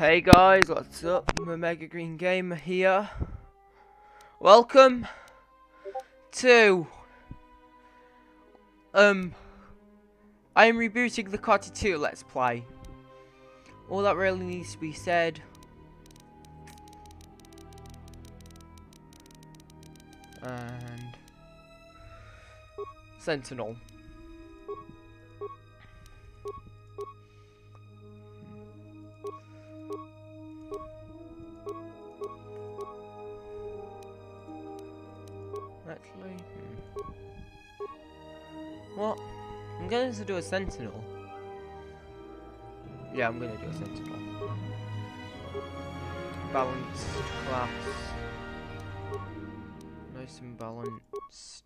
Hey guys, what's up? I'm a Mega Green Gamer here. Welcome to I am rebooting the Kotor 2 Let's Play. All that really needs to be said. And Sentinel. Actually, what? I'm going to do a Sentinel. Yeah, I'm going to do a Sentinel. Balanced class. Nice and balanced.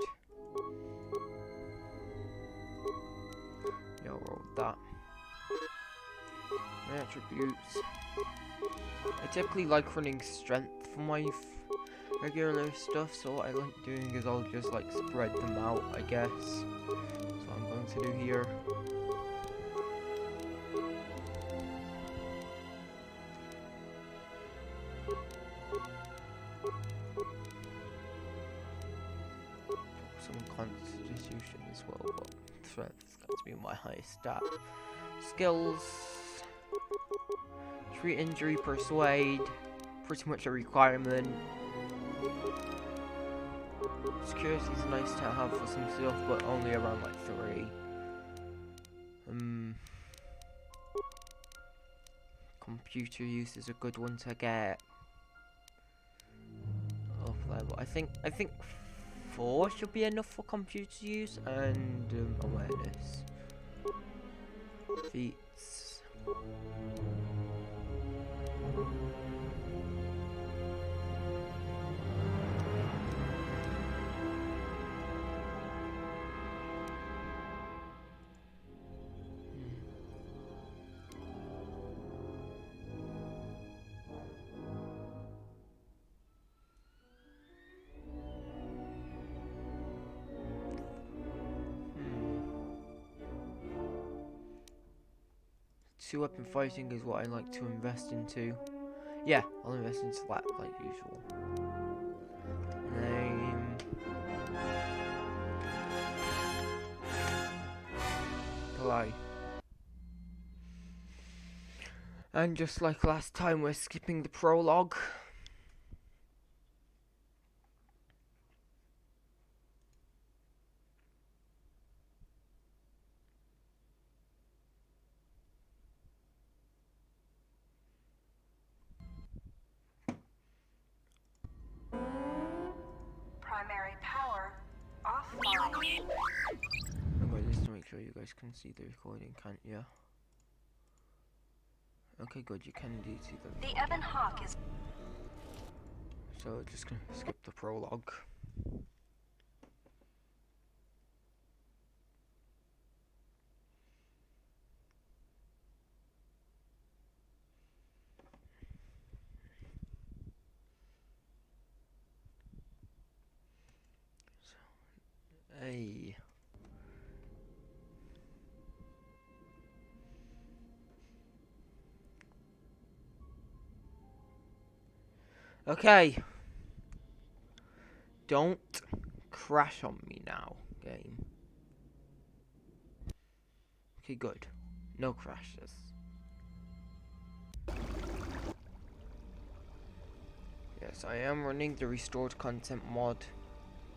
Yeah, I'll roll that. My attributes. I typically like running strength for my regular stuff, so what I like doing is I'll just like spread them out, I guess. So I'm going to do here. Some constitution as well, but strength is going to be my highest stat. Skills. Treat injury, persuade. Pretty much a requirement. Security is nice to have for some stuff, but only around like 3. Computer use is a good one to get. Up level. I think 4 should be enough for computer use and awareness. Feats. Two-weapon fighting is what I like to invest into. Yeah, I'll invest into that like usual. Name. Play. And just like last time, we're skipping the prologue. Primary power offline. Okay, just to make sure you guys can see the recording, can't you? Okay, good, you can indeed see the recording. The Ebon Hawk is... So, just gonna skip the prologue. Hey. Okay. Don't crash on me now, game. Okay, good. No crashes. Yes, I am running the restored content mod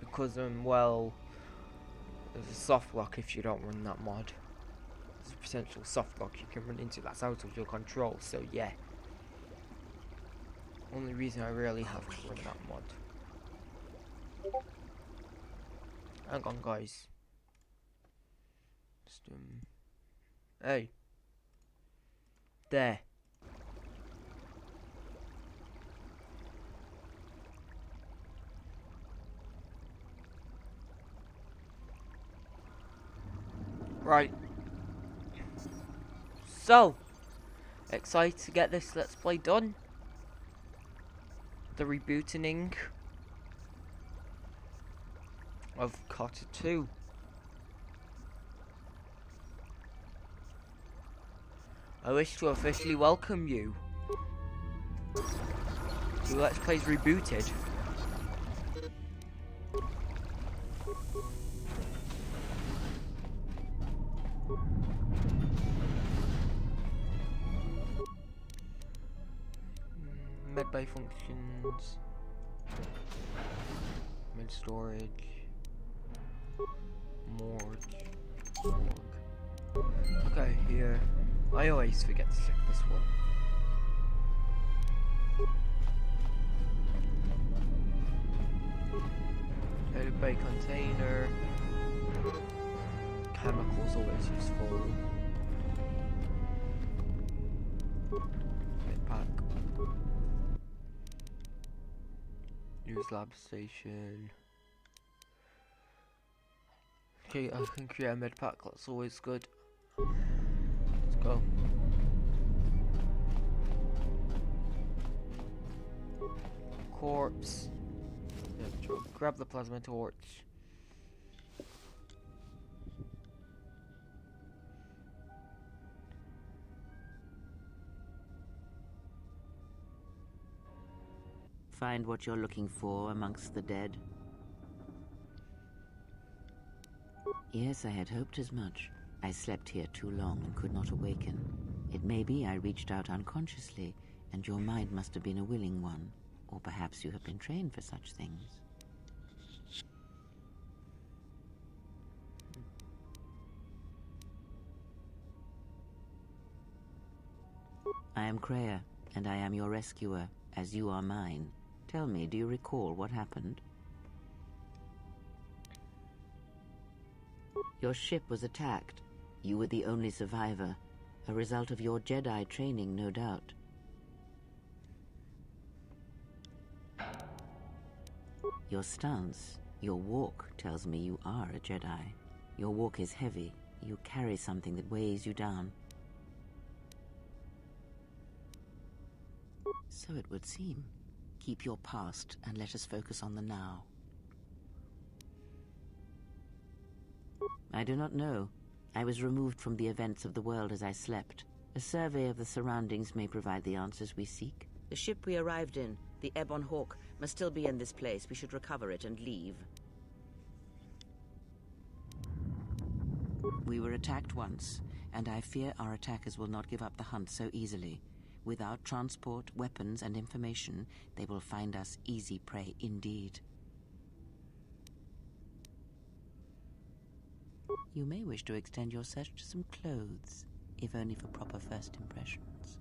because well, there's a soft lock if you don't run that mod. There's a potential soft lock you can run into that's out of your control, so yeah. Only reason I really have to run that mod. Hang on, guys. Just, hey. There. Right. So, excited to get this Let's Play done. The rebooting of Kotor 2. I wish to officially welcome you to Let's Plays Rebooted. Medbay functions, med storage, morgue. Okay, here. I always forget to check this one. Medbay container. Chemicals always useful. Medpack. Use lab station. Okay, I can create a med pack, that's always good. Let's go. Corpse. Yeah, grab the plasma torch. Find what you're looking for amongst the dead? Yes, I had hoped as much. I slept here too long and could not awaken. It may be I reached out unconsciously, and your mind must have been a willing one. Or perhaps you have been trained for such things. I am Kreia, and I am your rescuer, as you are mine. Tell me, do you recall what happened? Your ship was attacked. You were the only survivor. A result of your Jedi training, no doubt. Your stance, your walk tells me you are a Jedi. Your walk is heavy. You carry something that weighs you down. So it would seem. Keep your past and let us focus on the now. I do not know. I was removed from the events of the world as I slept. A survey of the surroundings may provide the answers we seek. The ship we arrived in, the Ebon Hawk, must still be in this place. We should recover it and leave. We were attacked once, and I fear our attackers will not give up the hunt so easily. Without transport, weapons, and information, they will find us easy prey indeed. You may wish to extend your search to some clothes, if only for proper first impressions.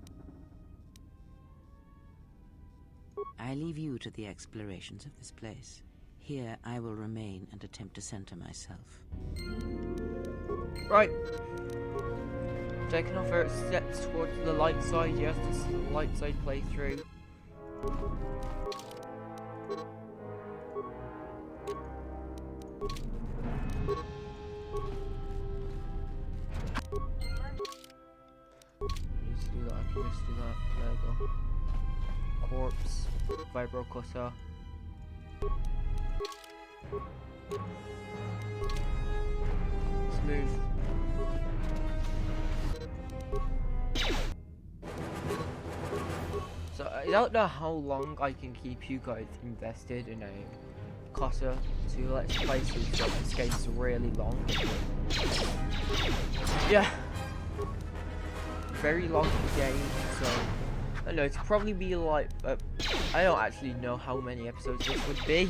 I leave you to the explorations of this place. Here I will remain and attempt to center myself. Right. Taking our first steps towards the light side. Yes, this is the light side playthrough. Need to do that. I can just do that. There we go. Corpse. Vibro cutter. Let's move. So I don't know how long I can keep you guys invested in a Kotor to Let's Play since this game's really long. Yeah, very long game. So I don't know. It's probably be like I don't actually know how many episodes this would be.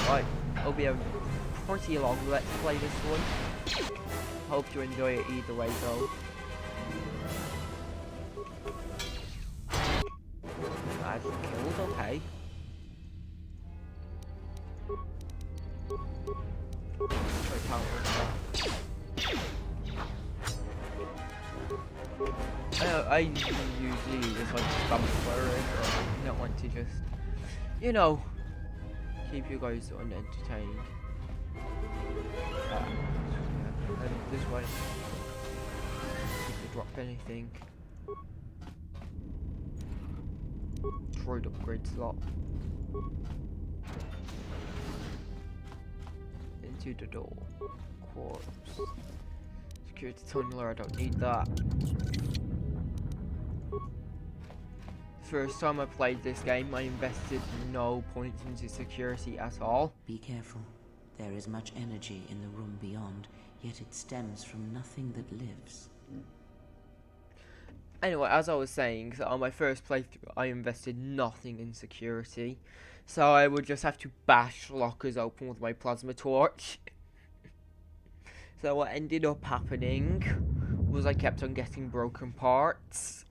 Right, it'll be a pretty long Let's Play this one. Hope you enjoy it either way though. Killed, okay. I usually just like to spam swear it, or not want to just, you know, keep you guys unentertained. Yeah, this way. If they drop anything. Droid upgrade slot. Into the door. Corpse. Security tunneler, I don't need that. first time I played this game, I invested no points into security at all. Be careful. There is much energy in the room beyond, yet it stems from nothing that lives. Anyway, as I was saying, so on my first playthrough, I invested nothing in security. So I would just have to bash lockers open with my plasma torch. So what ended up happening was I kept on getting broken parts.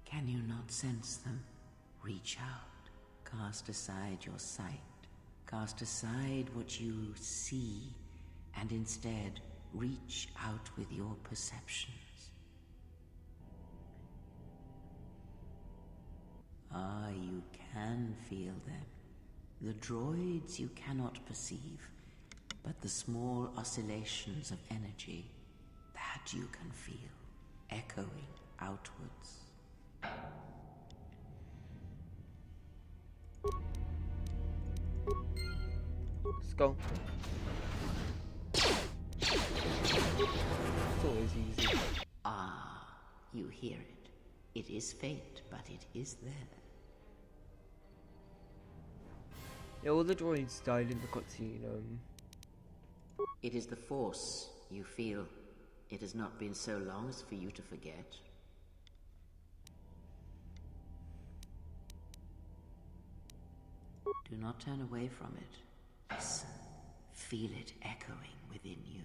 Can you not sense them? Reach out. Cast aside your sight. Cast aside what you see, and instead reach out with your perceptions. Ah, you can feel them. The droids you cannot perceive, but the small oscillations of energy, that you can feel, echoing outwards. Let's go. It's always easy. Ah, you hear it. It is faint, but it is there. Yeah, all the droids died in the cutscene. It is the Force, you feel. It has not been so long as for you to forget. Do not turn away from it. Listen. Feel it echoing within you.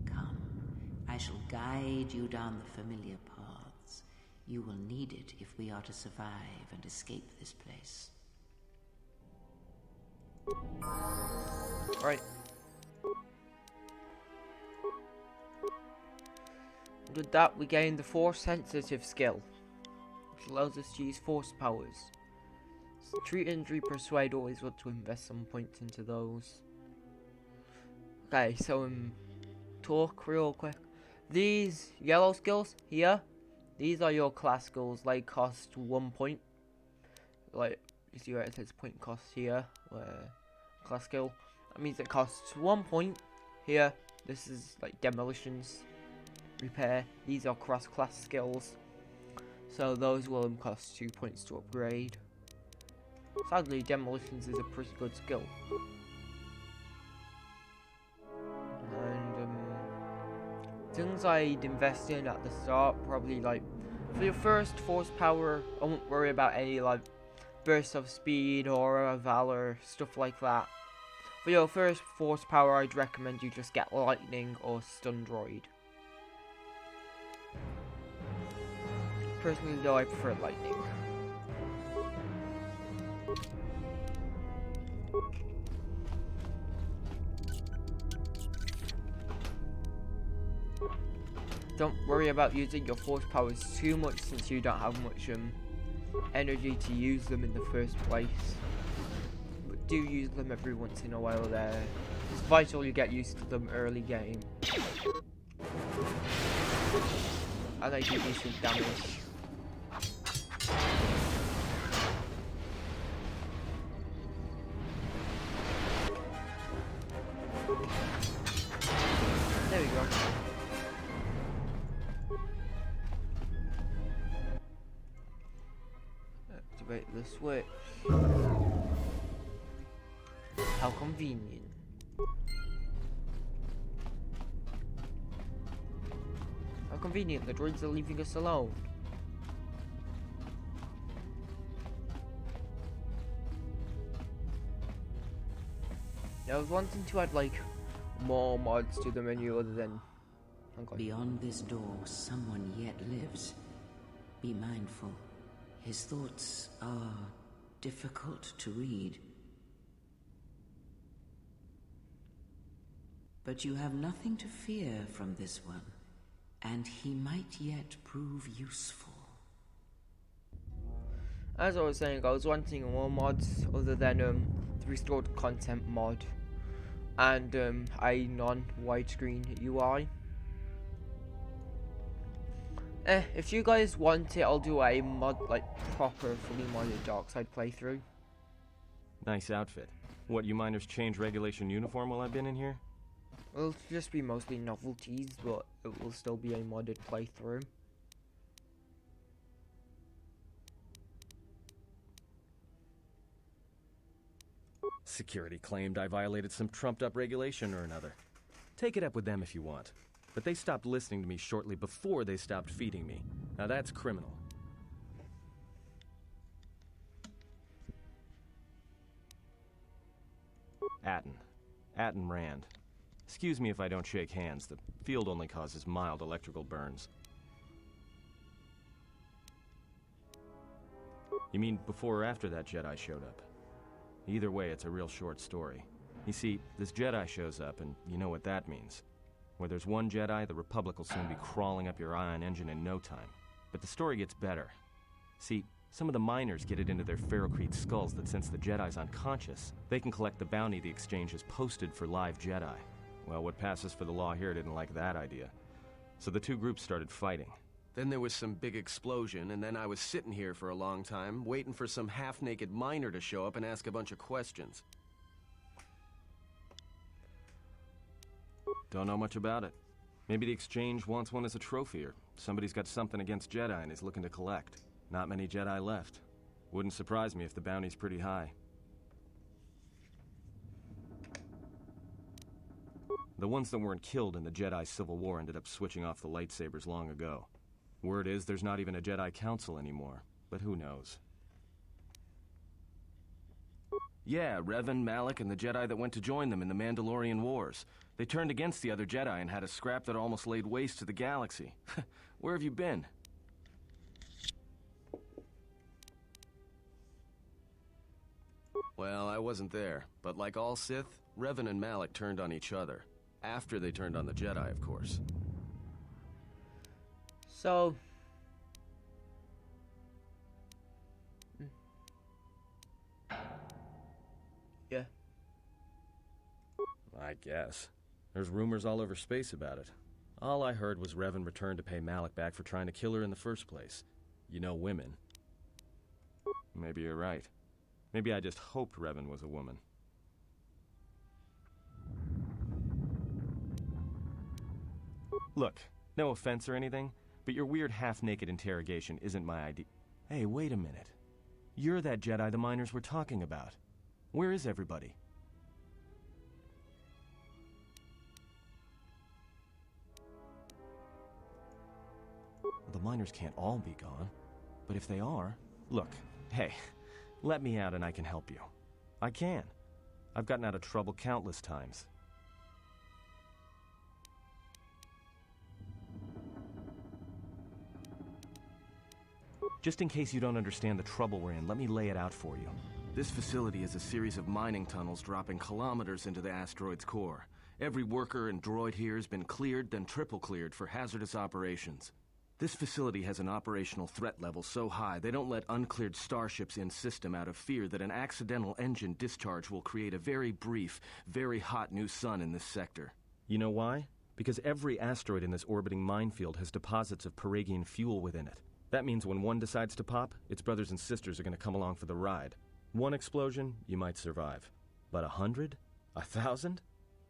Come. I shall guide you down the familiar paths. You will need it if we are to survive and escape this place. Right. With that, we gain the Force Sensitive skill, which allows us to use Force powers. Treat, Injury, Persuade, always want to invest some points into those. Okay, so talk real quick. These yellow skills here, these are your class skills. They cost 1 point. Like, you see where it says point cost here, where class skill. That means it costs 1 point here. This is like demolitions, repair. These are cross-class skills, so those will cost 2 points to upgrade. Sadly, demolitions is a pretty good skill. And things I'd invest in at the start, probably like for your first Force power, I won't worry about any like burst of speed or valor, stuff like that. For your first Force power, I'd recommend you just get lightning or stun droid. Personally though, I prefer lightning. Don't worry about using your Force powers too much since you don't have much energy to use them in the first place. But do use them every once in a while there. It's vital you get used to them early game. And they do decent damage. There we go. Activate the switch. How convenient. How convenient, the droids are leaving us alone. Yeah, I was wanting to add like more mods to the menu other than... Beyond this door, someone yet lives. Be mindful. His thoughts are difficult to read. But you have nothing to fear from this one, and he might yet prove useful. As I was saying, I was wanting more mods other than the restored content mod and a non-widescreen UI. If you guys want it, I'll do a mod, like proper fully modded dark side playthrough. Nice outfit. What, you minders change regulation uniform while I've been in here? It'll just be mostly novelties, but it will still be a modded playthrough. Security claimed I violated some trumped-up regulation or another. Take it up with them if you want. But they stopped listening to me shortly before they stopped feeding me. Now that's criminal. Atten Rand. Excuse me if I don't shake hands. The field only causes mild electrical burns. You mean before or after that Jedi showed up? Either way, it's a real short story. You see, this Jedi shows up, and you know what that means. Where there's one Jedi, the Republic will soon be crawling up your ion engine in no time. But the story gets better. See, some of the miners get it into their ferrocrete skulls that since the Jedi's unconscious, they can collect the bounty the exchange has posted for live Jedi. Well, what passes for the law here didn't like that idea. So the two groups started fighting. Then there was some big explosion, and then I was sitting here for a long time, waiting for some half-naked miner to show up and ask a bunch of questions. Don't know much about it. Maybe the exchange wants one as a trophy, or somebody's got something against Jedi and is looking to collect. Not many Jedi left. Wouldn't surprise me if the bounty's pretty high. The ones that weren't killed in the Jedi Civil War ended up switching off the lightsabers long ago. Word is there's not even a Jedi Council anymore, but who knows? Yeah, Revan, Malak, and the Jedi that went to join them in the Mandalorian Wars. They turned against the other Jedi and had a scrap that almost laid waste to the galaxy. Where have you been? Well, I wasn't there, but like all Sith, Revan and Malak turned on each other. After they turned on the Jedi, of course. So... yeah. I guess. There's rumors all over space about it. All I heard was Revan returned to pay Malak back for trying to kill her in the first place. You know women. Maybe you're right. Maybe I just hoped Revan was a woman. Look, no offense or anything, but your weird half-naked interrogation isn't my idea. Hey, wait a minute. You're that Jedi the miners were talking about. Where is everybody? The miners can't all be gone. But if they are... Look, hey, let me out and I can help you. I can. I've gotten out of trouble countless times. Just in case you don't understand the trouble we're in, let me lay it out for you. This facility is a series of mining tunnels dropping kilometers into the asteroid's core. Every worker and droid here has been cleared, then triple cleared for hazardous operations. This facility has an operational threat level so high they don't let uncleared starships in system out of fear that an accidental engine discharge will create a very brief, very hot new sun in this sector. You know why? Because every asteroid in this orbiting minefield has deposits of Paragian fuel within it. That means when one decides to pop, its brothers and sisters are going to come along for the ride. One explosion, you might survive. But 100? 1,000?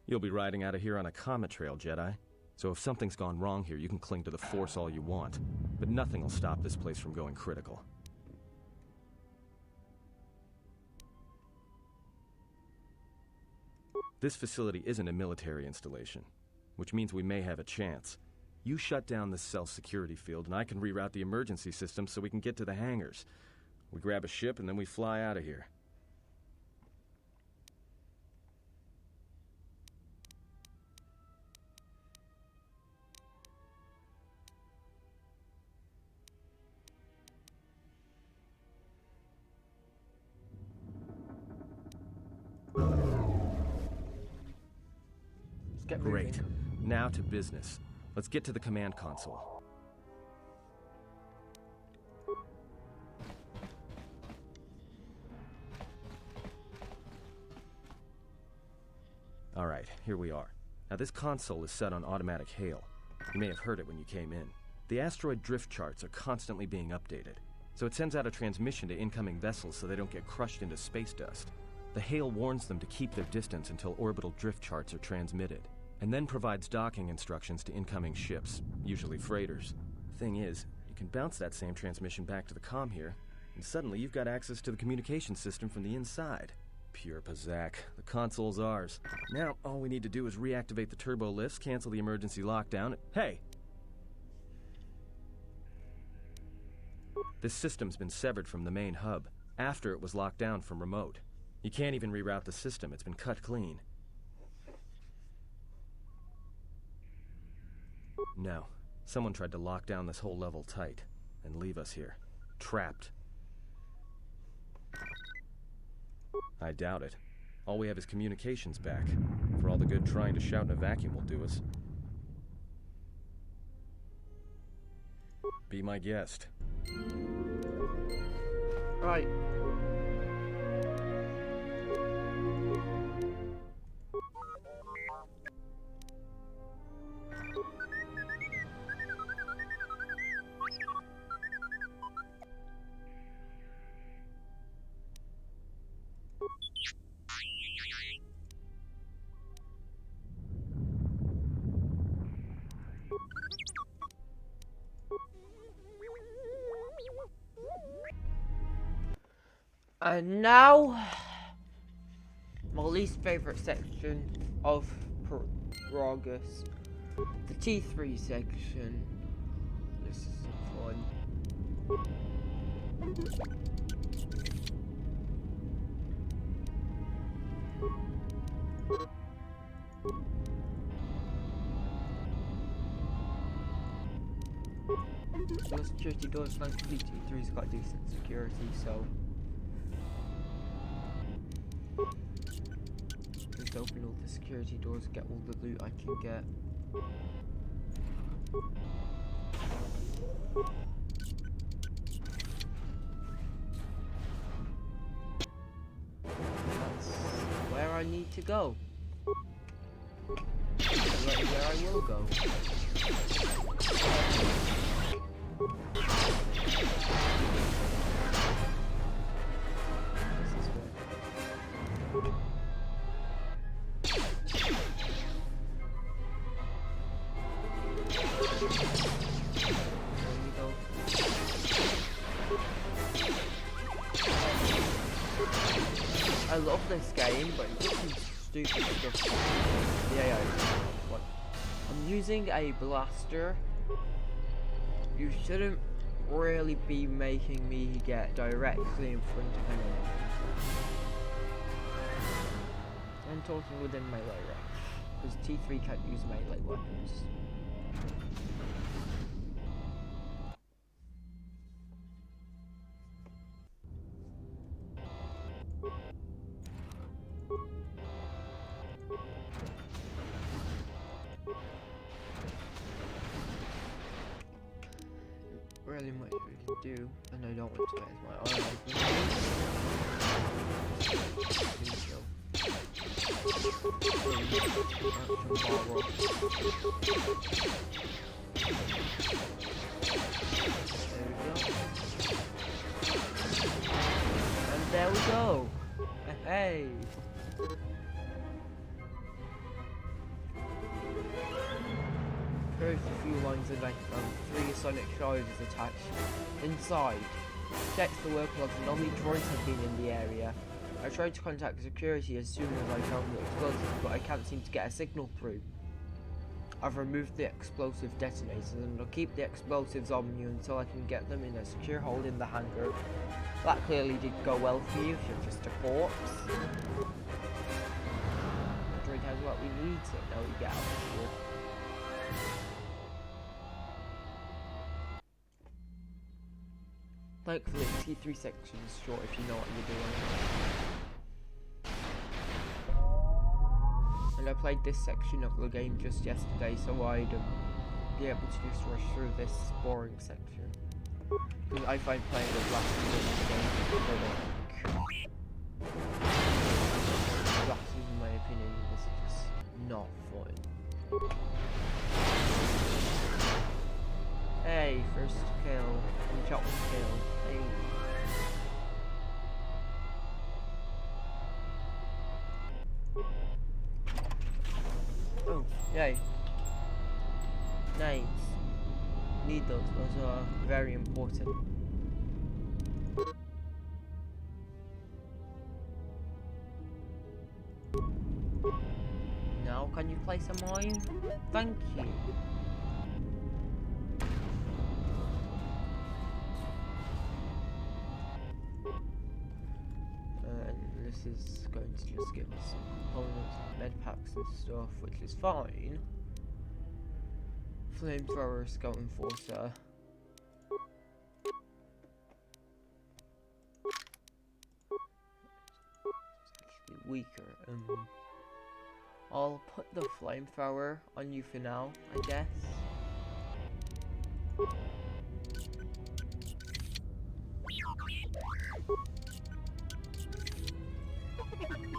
You'll be riding out of here on a comet trail, Jedi. So if something's gone wrong here, you can cling to the Force all you want. But nothing will stop this place from going critical. This facility isn't a military installation, which means we may have a chance. You shut down this cell security field, and I can reroute the emergency system so we can get to the hangars. We grab a ship, and then we fly out of here. Let's get Great. moving. Now to business. Let's get to the command console. Alright, here we are. Now this console is set on automatic hail. You may have heard it when you came in. The asteroid drift charts are constantly being updated, so it sends out a transmission to incoming vessels so they don't get crushed into space dust. The hail warns them to keep their distance until orbital drift charts are transmitted, and then provides docking instructions to incoming ships, usually freighters. Thing is, you can bounce that same transmission back to the comm here, and suddenly you've got access to the communication system from the inside. Pure Pazak. The console's ours. Now, all we need to do is reactivate the turbo lifts, cancel the emergency lockdown. Hey! This system's been severed from the main hub, after it was locked down from remote. You can't even reroute the system, it's been cut clean. No. Someone tried to lock down this whole level tight, and leave us here. Trapped. I doubt it. All we have is communications back. For all the good trying to shout in a vacuum will do us. Be my guest. Right. And now, my least favourite section of Progress, the T3 section. This is fun. The security doors, thankfully T3's got decent security, so just open all the security doors, get all the loot I can get. That's where I need to go. Right where I will go. I love this game, but it does some stupid stuff. Yeah. What? I'm using a blaster. You shouldn't really be making me get directly in front of anyone. I'm talking within melee range, because T3 can't use melee weapons. Really much we can do, and I don't want to waste my arm. And there we go. Hey. First, a few lines of like 3 sonic charges attached. Inside, checks the work logs and only droids have been in the area. I tried to contact security as soon as I found the explosives, but I can't seem to get a signal through. I've removed the explosive detonators and I'll keep the explosives on me until I can get them in a secure hold in the hangar. That clearly did go well for you if you're just a corpse. The droid has what we need, so now we get out of here. Thankfully, T3 section is short if you know what you're doing. And I played this section of the game just yesterday, so I'd be able to just rush through this boring section. Because I find playing the last game in my opinion, this is just not fun. Hey, first kill. Shot was kill. Hey. Oh, yay. Nice. Need those. Those are very important. place a mine? Thank you. And this is going to just give us some components and med packs and stuff, which is fine. Flamethrower, Scout Enforcer. Weaker. I'll put the flamethrower on you for now, I guess.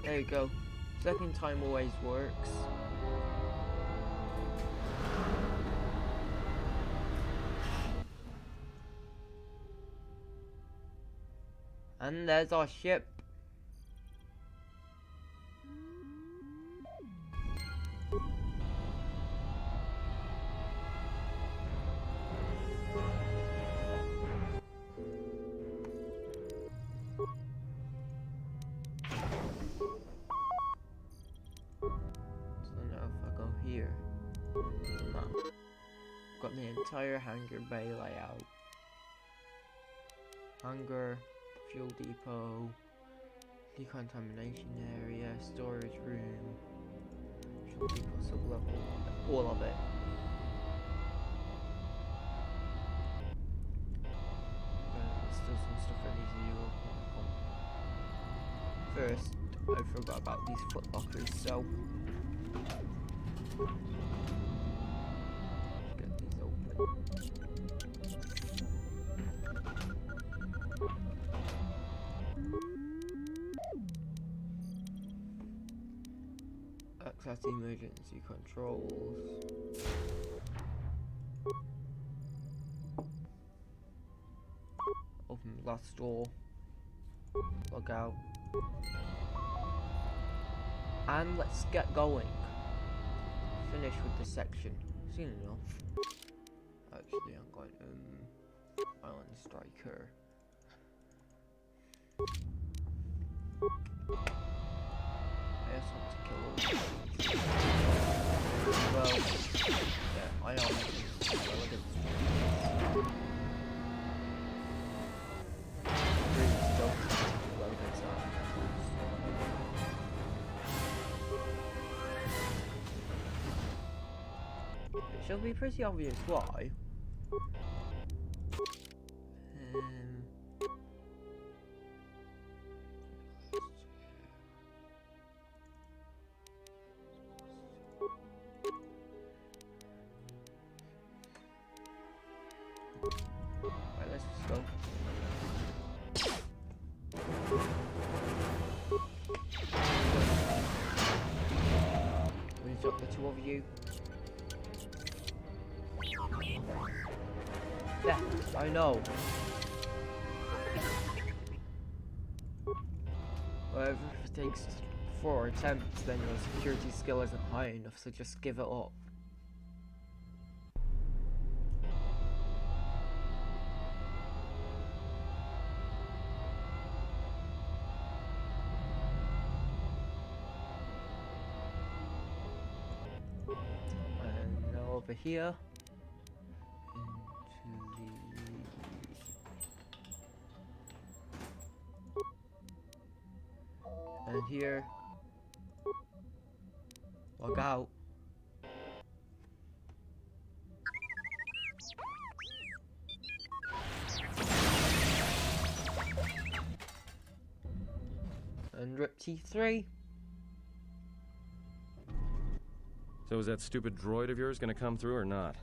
There you go. Second time always works. And there's our ship. Here. Map. Got the entire hangar bay layout. Hangar, fuel depot, decontamination area, storage room, fuel depot sublevel, all of it. There's still some stuff I need to do. First, I forgot about these footlockers, so get these open. Access emergency controls. Open the last door. Log out. And let's get going. Finish with this section. Soon enough. Actually, I'm going Island Striker. I just want to kill all. Well, yeah, I am relevant. It should be pretty obvious why. Right, let's just go. We've got the two of you. Yeah, I know. Well, if it takes 4 attempts, then your security skill isn't high enough, so just give it up. And now over here. And here, log out. And rip T3. So is that stupid droid of yours gonna come through or not?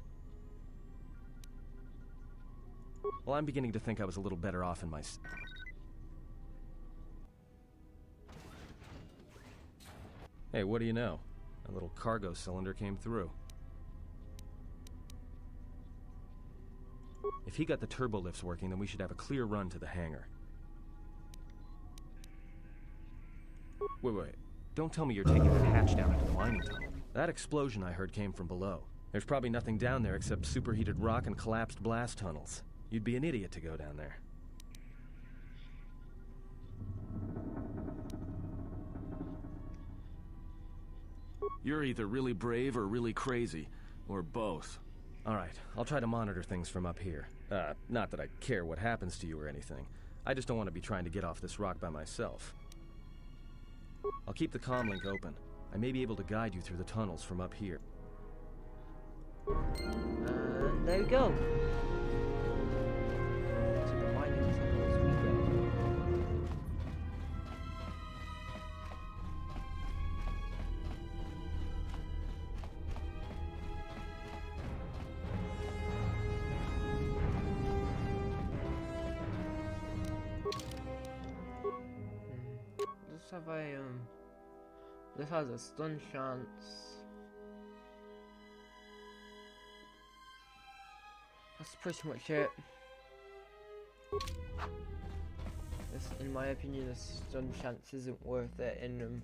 Well, I'm beginning to think I was a little better off in my... Hey, what do you know? A little cargo cylinder came through. If he got the turbo lifts working, then we should have a clear run to the hangar. Wait. Don't tell me you're taking the hatch down into the mining tunnel. That explosion I heard came from below. There's probably nothing down there except superheated rock and collapsed blast tunnels. You'd be an idiot to go down there. You're either really brave or really crazy, or both. Alright, I'll try to monitor things from up here. Not that I care what happens to you or anything. I just don't want to be trying to get off this rock by myself. I'll keep the comm link open. I may be able to guide you through the tunnels from up here. And there we go. To the mining tunnels we go. Let's have a this has a stun chance. That's pretty much it. This, in my opinion, the stun chance isn't worth it in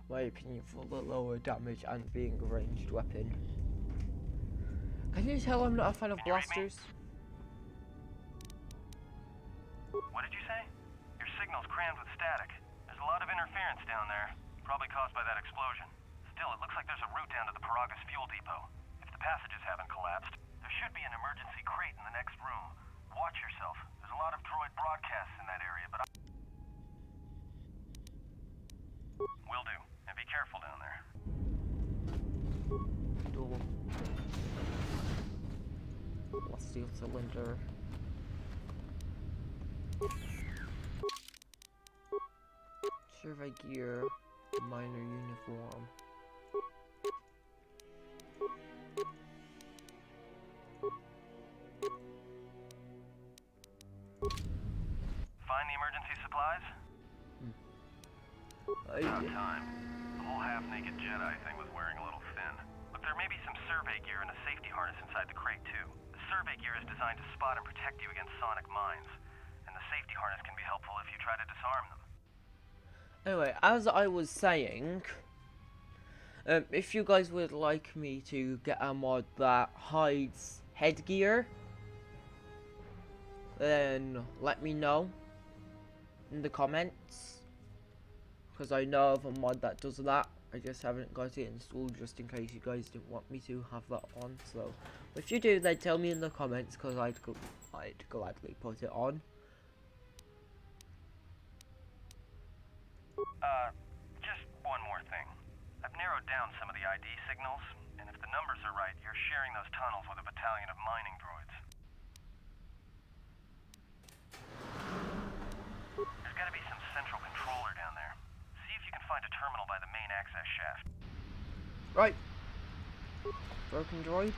my opinion for the lower damage and being a ranged weapon. Can you tell I'm not a fan of blasters? What did you say? Your signal's crammed with static. There's a lot of interference down there, probably caused by that explosion. Still, it looks like there's a route down to the Paragas fuel depot. If the passages haven't collapsed, there should be an emergency crate in the next room. Watch yourself. There's a lot of droid broadcasts in that area, but will do. And be careful down there. Door. Steel cylinder. Survey gear. Minor uniform. Find the emergency supplies? About time. The whole half-naked Jedi thing was wearing a little thin. Look, there may be some survey gear and a safety harness inside the crate, too. The survey gear is designed to spot and protect you against sonic mines. And the safety harness can be helpful if you try to disarm them. Anyway, as I was saying, if you guys would like me to get a mod that hides headgear, then let me know in the comments, because I know of a mod that does that. I just haven't got it installed just in case you guys didn't want me to have that on. So if you do, then tell me in the comments, because I'd gladly put it on. Just one more thing. I've narrowed down some of the ID signals, and if the numbers are right, you're sharing those tunnels with a battalion of mining droids. There's gotta be some central controller down there. See if you can find a terminal by the main access shaft. Right. Broken droid.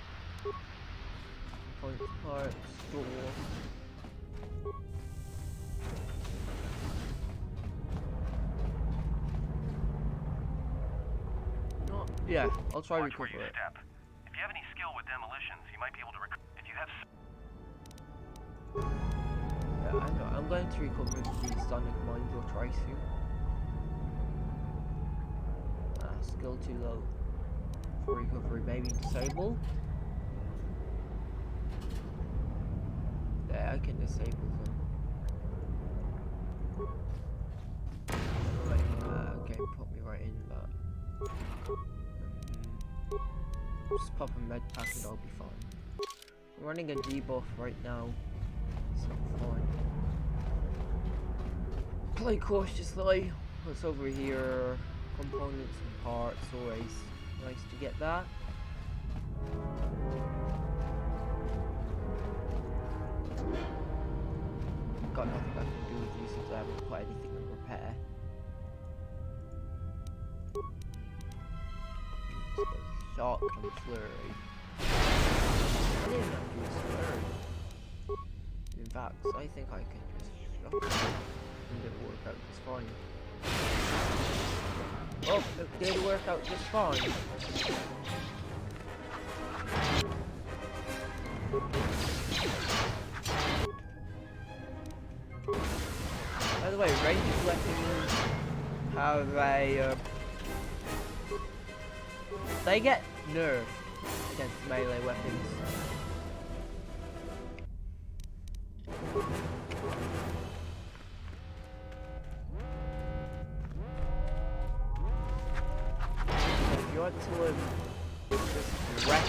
Point parts, door. Yeah, I'll try to Watch where recover you it. step. If you have any skill with demolitions, you might be able to if you have Yeah, I know. I'm going to recover the sonic mines or try to. Skill too low for recovery. Maybe disable. Yeah, I can disable them. Right, okay, put me right in that. Just pop a med pack and I'll be fine. I'm running a debuff right now. It's not fun. Play cautiously. What's over here? Components and parts. Always nice to get that. Got nothing I can do with you since I haven't put anything in repair. Shock and flurry. I didn't have to do a flurry. In fact, I think I can just shock it and it'll work out just fine. Oh, it did work out just fine. By the way, ranged weapons have a they get nerfed against melee weapons. If you're want to just wreck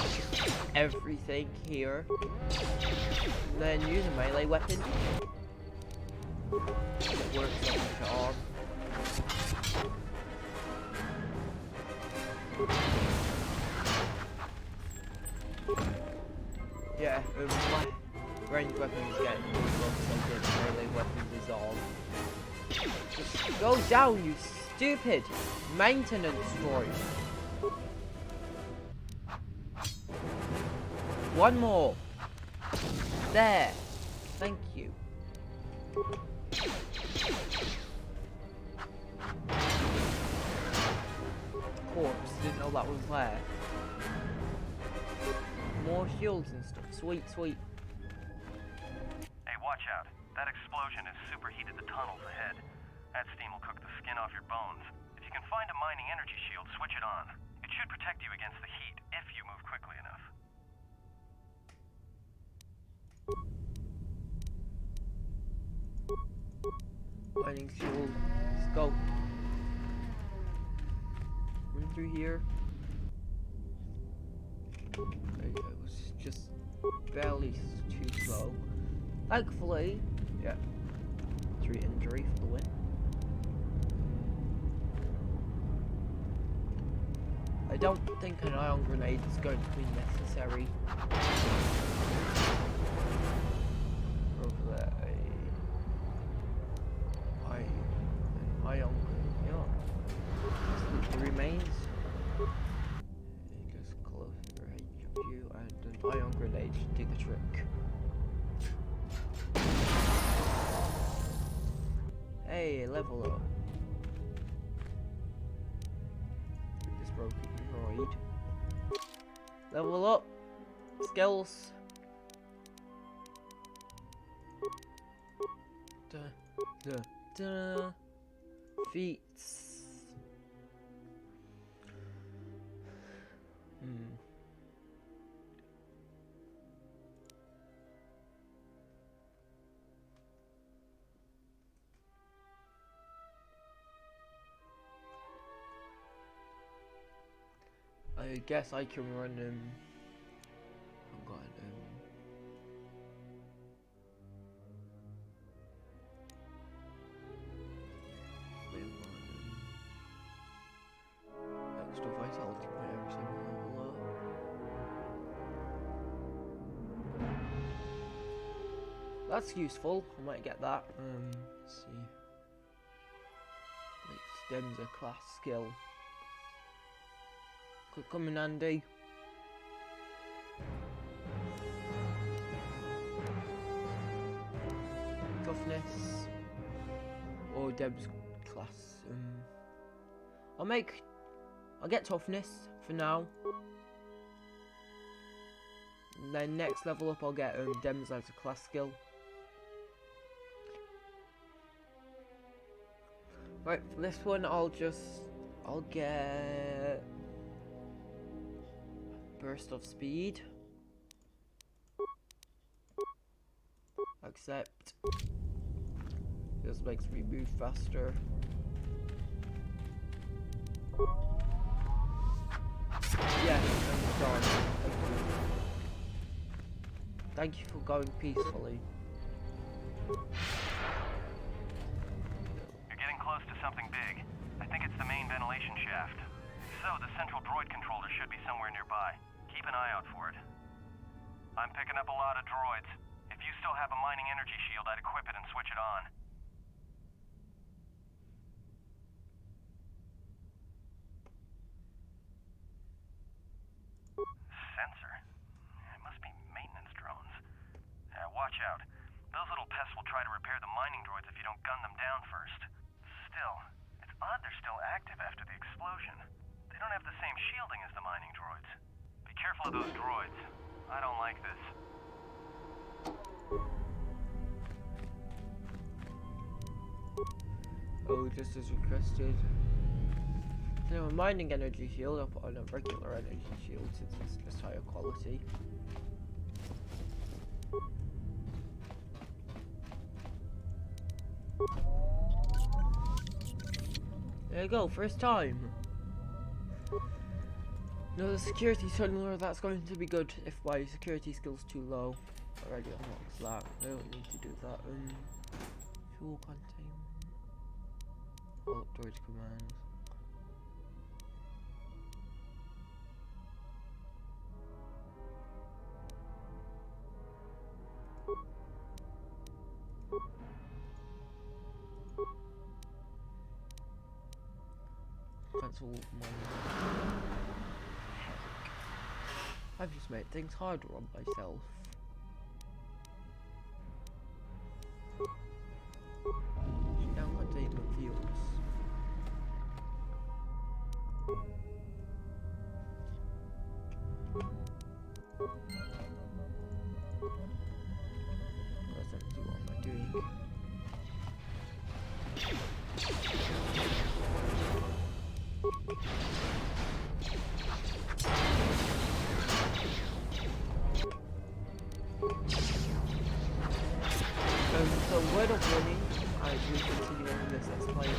everything here, and then use a melee weapon. It works like a charm. Yeah, my ranged weapons get so good, melee weapons dissolve. Just go down, you stupid maintenance droid. One more. There. Thank you. Corpse, didn't know that was there. More shields and stuff. Sweet, sweet. Hey, watch out. That explosion has superheated the tunnels ahead. That steam will cook the skin off your bones. If you can find a mining energy shield, switch it on. It should protect you against the heat if you move quickly enough. Mining shield. Let's go. Run through here. Okay, it was just barely too slow. Thankfully, yeah. 3 injury for the win. I don't think an ion grenade is going to be necessary. Over there, an ion grenade. Just loot the remains. Just closer range of view, and an ion grenade should do the trick. Hey, level up. This broken droid. Level up. Skills. Feats. I guess I can run oh god, extra vitality point every single level up. That's useful. I might get that. Let's see. Makes stems a class skill. Could come in handy. Toughness or Deb's class. I'll get toughness for now. And then next level up I'll get Dems as a class skill. Right, for this one I'll get burst of speed. Accept. This makes me move faster. Yes, I'm done. Thank you for going peacefully. You're getting close to something big. I think it's the main ventilation shaft. So the central droid controller should be somewhere nearby. Keep an eye out for it. I'm picking up a lot of droids. If you still have a mining energy shield, I'd equip it and switch it on. Sensor? It must be maintenance drones. Watch out. Those little pests will try to repair the mining droids if you don't gun them down first. Still, it's odd they're still active after the explosion. They don't have the same shielding as the mining droids. Be careful of those droids. I don't like this. Oh, just as requested. So a mining energy shield, I'll put on a regular energy shield since it's just higher quality. There you go, first time. No, the security tunnel, that's going to be good if my security skill's too low. Already unlocks that. I don't need to do that. Fuel containment. All droid commands. Cancel my... I've just made things harder on myself. Down containment fuels. What am I doing? So word of warning, I will continue on this let's play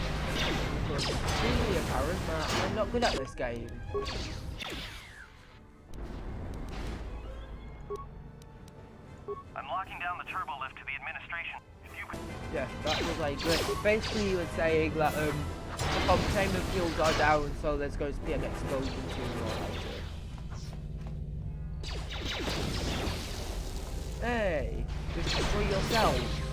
because it's extremely apparent that I'm not good at this game. I'm locking down the turbo lift to the administration. If you could... Yeah, that was like basically you were saying that the containment fuels are down, so there's going to be an explosion sooner or later. Hey, just destroy yourself.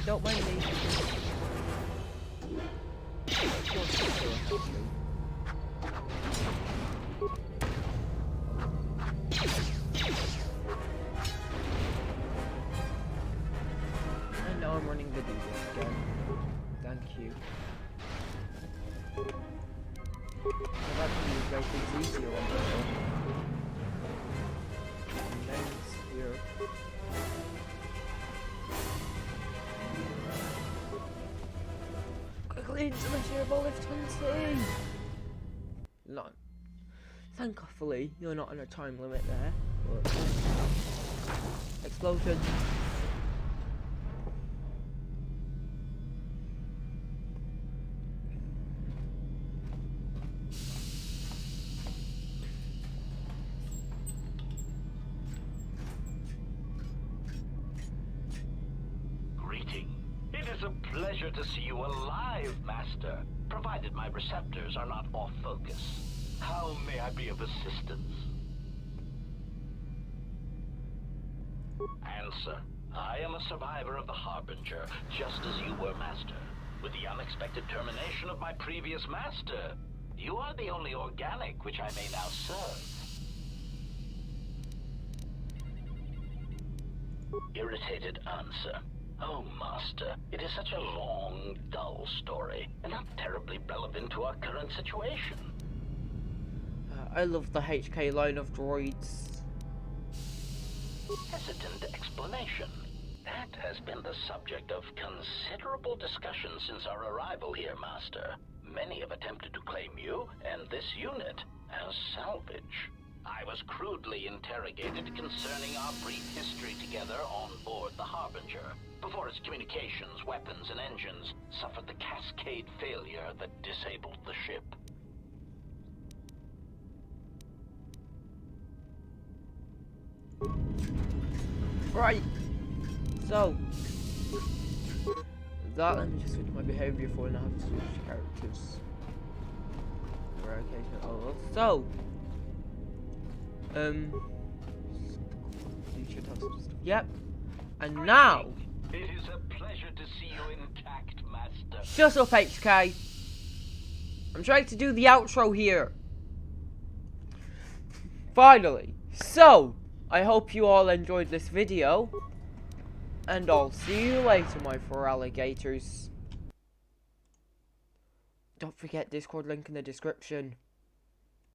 Don't mind me. And now I'm running the diesel again. Thank you. I've actually made things easier on myself. And then it's here. Quickly into the turbo lift hunting! No. Thankfully, you're not on a time limit there. But... Explosion. It is a pleasure to see you alive, Master, provided my receptors are not off focus. How may I be of assistance? Answer. I am a survivor of the Harbinger, just as you were, Master. With the unexpected termination of my previous Master, you are the only organic which I may now serve. Irritated answer. Oh, Master, it is such a long, dull story, and not terribly relevant to our current situation. I love the HK line of droids. Hesitant explanation. That has been the subject of considerable discussion since our arrival here, Master. Many have attempted to claim you and this unit as salvage. I was crudely interrogated concerning our brief history together on board the Harbinger, before its communications, weapons, and engines suffered the cascade failure that disabled the ship. Right. So that, let me just switch my behavior for and I have to switch characters. Eradication. Oh, so you should have some stuff. Yep. And now It is a pleasure to see you intact, Master. shut up, HK. I'm trying to do the outro here. Finally. So I hope you all enjoyed this video, and I'll see you later, my four alligators. Don't forget Discord link in the description.